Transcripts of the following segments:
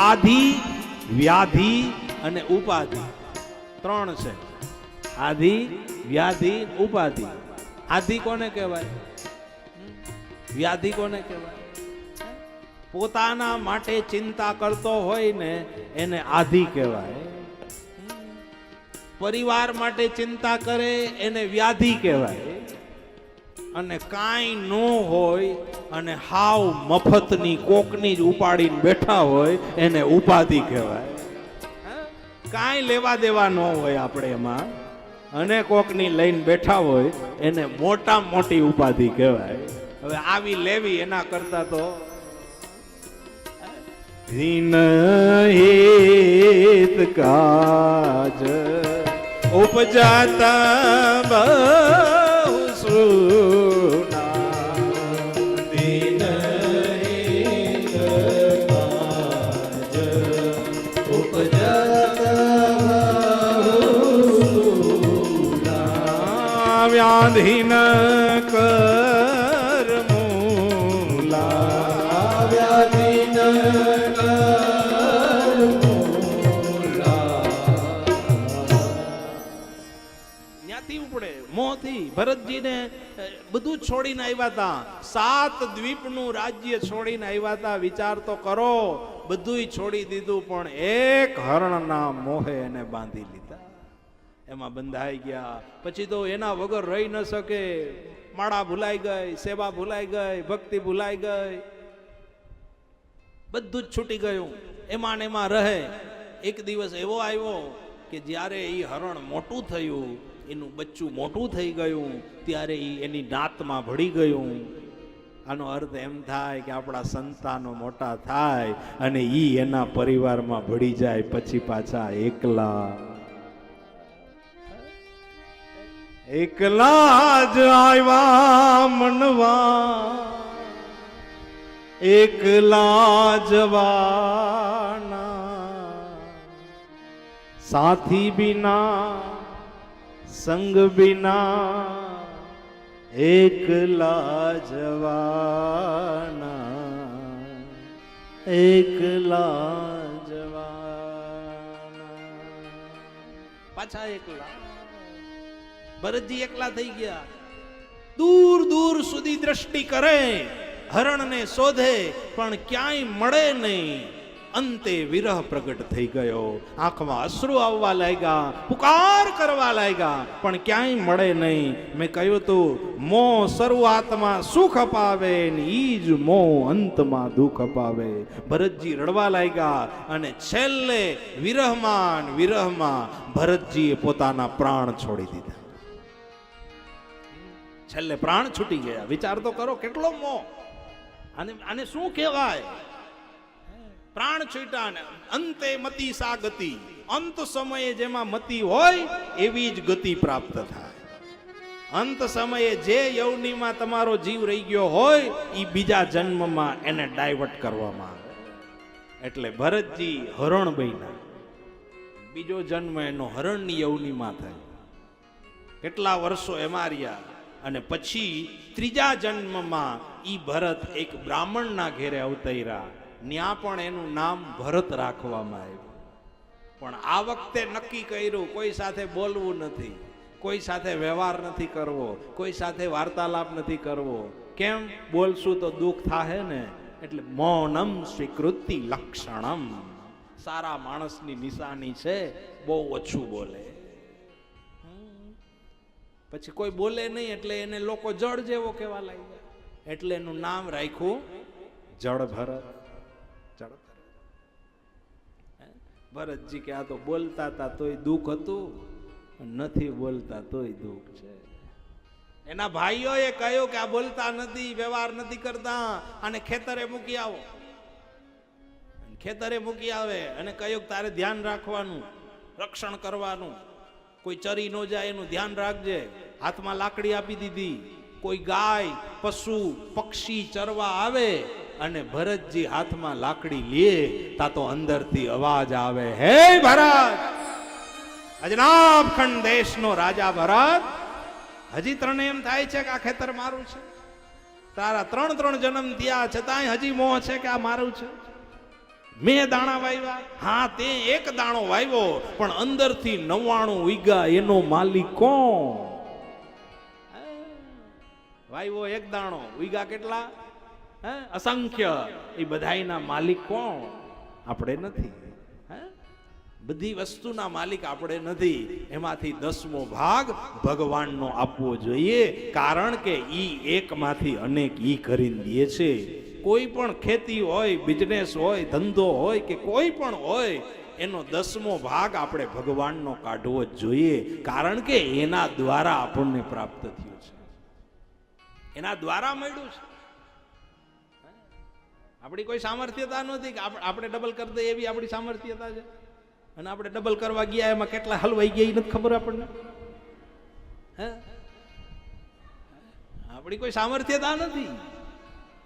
આધિ, વ્યાધિ અને ઉપાધિ ત્રણ છે. આધિ, વ્યાધિ, ઉપાધિ. આધિ કોને કહેવાય? વ્યાધિ કોને કહેવાય? પોતાના માટે ચિંતા કરતો હોય ને એને આધિ કહેવાય. પરિવાર માટે ચિંતા કરે એને વ્યાધિ કહેવાય. અને કાંઈ ન હોય અને હાવ મફતની કોકની જ ઉપાડીને બેઠા હોય એને ઉપાધિ કહેવાય. કાંઈ લેવા દેવા ન હોય આપણે એમાં અને કોકની લઈને બેઠા હોય એને મોટા મોટી ઉપાધિ કહેવાય. હવે આવી લેવી એના કરતા તો દીન હિત કાજ ઉપજાતા બહુ સુના. દીન હિત કાજ ઉપજાતા બહુ સુના. વ્યાધિ ન કર મૂલા. વ્યાધિ ન ભરતજીને બધું છોડીને આવ્યા હતા. 7 દ્વીપનું રાજ્ય છોડીને આવ્યા હતા. વિચાર તો કરો, બધુંય છોડી દીધું પણ એક હરણના મોહે એને બાંધી લીધા. એમાં બંધાઈ ગયા. પછી તો એના વગર રહી ન શકે. માળા ભૂલાઈ ગઈ, સેવા ભૂલાઈ ગઈ, ભક્તિ ભૂલાઈ ગઈ, બધું જ છૂટી ગયું. એમાં ને એમાં રહે. એક દિવસ એવો આવ્યો કે જ્યારે એ હરણ મોટું થયું, એનું બચ્ચું મોટું થઈ ગયું, ત્યારે એની નાતમાં ભળી ગયું. આનો અર્થ એમ થાય કે આપણા સંતાનો મોટા થાય અને ઈ એના પરિવારમાં ભળી જાય, પછી પાછા એકલા જ આવ્યા મનવા, એકલા જવાના. સાથી બિના સંગ બિના એકલા જવાના, એકલા જવાના. પાછા એકલા. ભરતજી એકલા થઈ ગયા. દૂર દૂર સુધી દ્રષ્ટિ કરે, હરણને શોધે પણ ક્યાંય મળે નહીં. અંતે વિરહ પ્રગટ થઈ ગયો. આંખમાં અશ્રુ આવવા લાગ્યા, પુકાર કરવા લાગ્યા, પણ ક્યાંય મળે નહીં. મેં કહ્યું તું મોહ શરૂઆતમાં સુખ અપાવે ને ઈ જ મોહ અંતમાં દુઃખ અપાવે. ભરતજી રડવા લાગ્યા અને છેલ્લે વિરહમાં ભરતજીએ પોતાના પ્રાણ છોડી દીધા. છેલ્લે પ્રાણ છૂટી ગયા. વિચાર તો કરો કેટલો મોહ. આને શું કહેવાય? પ્રાણ છૂટા ને અંતે મતિ સા ગતિ. અંત સમયે જેમાં મતિ હોય એવી જ ગતિ પ્રાપ્ત થાય. અંત સમયે જે યૌનિમાં તમારો જીવ રહી ગયો હોય એ બીજા જન્મમાં એને ડાયવર્ટ કરવામાં આવે. એટલે ભરતજી હરણ બન્યા. બીજો જન્મ એનો હરણની યૌનિમાં થાય. કેટલા વર્ષો એમાં રહ્યા અને પછી ત્રીજા જન્મમાં ઈ ભરત એક બ્રાહ્મણના ઘેરે અવતર્યા. ત્યાં પણ એનું નામ ભરત રાખવામાં આવ્યું. પણ આ વખતે નક્કી કર્યું કોઈ સાથે બોલવું નથી, કોઈ સાથે વ્યવહાર નથી કરવો, કોઈ સાથે વાર્તાલાપ નથી કરવો. કેમ? બોલશું તો દુઃખ થાય ને. એટલે મૌનમ સ્વીકૃતિ લક્ષણમ. સારા માણસની નિશાની છે બહુ ઓછું બોલે. પછી કોઈ બોલે નહીં એટલે એને લોકો જળ જેવો કહેવા લાગ્યા. એટલે એનું નામ રાખ્યું જળ ભરત. ભરતજી કે આ તો બોલતા હતા તોય દુઃખ હતું, નથી બોલતા તોય દુઃખ છે. એના ભાઈઓએ કહ્યું કે આ બોલતા નથી, વ્યવહાર નથી કરતા, અને ખેતરે મૂકી આવો. ખેતરે મૂકી આવે અને કહ્યું કે તારે ધ્યાન રાખવાનું, રક્ષણ કરવાનું, કોઈ ચરી ન જાય એનું ધ્યાન રાખજે. હાથમાં લાકડી આપી દીધી. કોઈ ગાય, પશુ, પક્ષી ચરવા આવે અને ભરતજી હાથમાં લાકડી લે તા તો અંદરથી અવાજ આવે, હે ભરત, અજનાબખંડ દેશનો રાજા ભરત, હજી તને એમ થાય છે કે આ ખેતર મારું છે? તારા 3 જન્મ થયા છતાંય હજી મોહ છે કે આ મારું છે? મેં દાણા વાવ્યા, હા તે એક દાણો વાવ્યો, પણ અંદરથી 99 વીઘા એનો માલિક કોણ? વાવ્યો એક દાણો, વીઘા કેટલા? અસંખ્ય. એ બધાયના માલિક કોણ? આપણે નથી. બધી વસ્તુના માલિક આપણે નથી. એમાંથી 10મો ભાગ ભગવાનનો આપવો જોઈએ, કારણ કે ઈ એકમાંથી અનેક ઈ કરીને દે છે. કોઈ પણ ખેતી હોય, બિઝનેસ હોય, ધંધો હોય કે કોઈ પણ હોય, એનો 10મો ભાગ આપણે ભગવાનનો કાઢવો જ જોઈએ, કારણ કે એના દ્વારા આપણને પ્રાપ્ત થયું છે, એના દ્વારા મળ્યું છે. આપણી કોઈ સામર્થ્યતા નથી કે આપણે ડબલ કરી દઈએ એવી આપણી સામર્થ્યતા છે. અને આપણે ડબલ કરવા ગયા એમાં કેટલા હલવાઈ ગયા એ નથી ખબર આપણને. આપણી કોઈ સામર્થ્યતા નથી,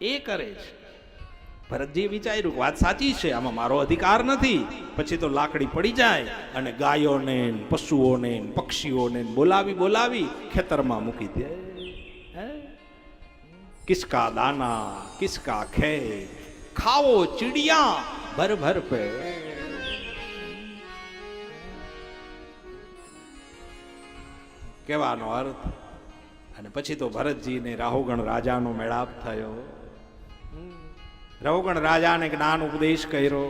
એ કરે છે. ભરતજીએ વિચાર્યું વાત સાચી છે, આમાં મારો અધિકાર નથી. પછી તો લાકડી પડી જાય અને ગાયોને, પશુઓને, પક્ષીઓને બોલાવી બોલાવી ખેતરમાં મૂકી દે. કિસકા દાના કિસકા ખેત, ખાઓ ચીડિયા ભર ભર પે. કહેવાનો અર્થ. અને પછી તો ભરતજીને રાહુગણ રાજાનો મેળાપ થયો. રાહુગણ રાજાને જ્ઞાન ઉપદેશ કર્યો.